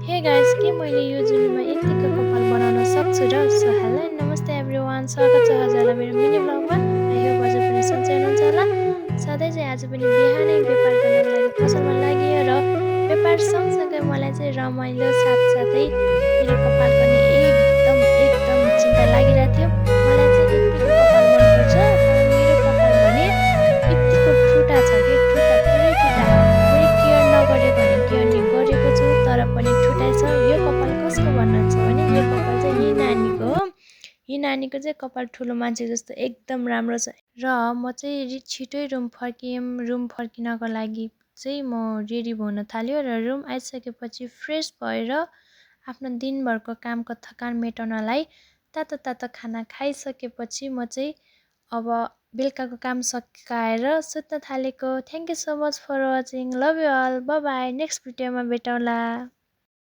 Hey guys के मैले यो जुनीमा यत्तिको कपाल बनाउन सक्छु र सो हेलो एन्ड नमस्ते एभ्रिवान स्वागत छ हजुरलाई मेरो मिनी ब्लगमा आई होप हजुर पनि सन्चै हुनुहुन्छ होला सधैँ चाहिँ आज पनि बिहानै व्यापार गर्नको लागि पसलमा लागियो र व्यापार सँगसँगै मलाई चाहिँ रमाइलो साथसाथै मेरो कपालको नि एकदम एकदम चिन्ता लागिरहेको थियो मलाई चाहिँ यत्तिको कपाल मनपर्छ तर मेरो कपाल भने यत्तिको ठुटा छ कि ठुटा पुरै ठुटा पुरै केयर नगरे भने केयर नि गरेको छु तर पनि ठुटाइ छ यो कपाल कसको भन्नुहुन्छ भने यो कपाल चाहिँ यी नानीको हो यी नानीको चाहिँ कपाल ठुलो मान्छे जस्तो एकदम राम्रो छ र म चाहिँ छिटै रुम फर्किनको लागि चाहिँ म रेडी हुन थाल्यो र रुम आइसकेपछि फ्रेस भएर आफ्नो दिनभरको कामको थकान मेटाउनलाई तातो तातो खाना खाइसकेपछि म चाहिँ अब बेलुकाको काम सकाएर सुत्न थालेको thank you so much for watching love you all bye bye next भिडियोमा भेटौँला।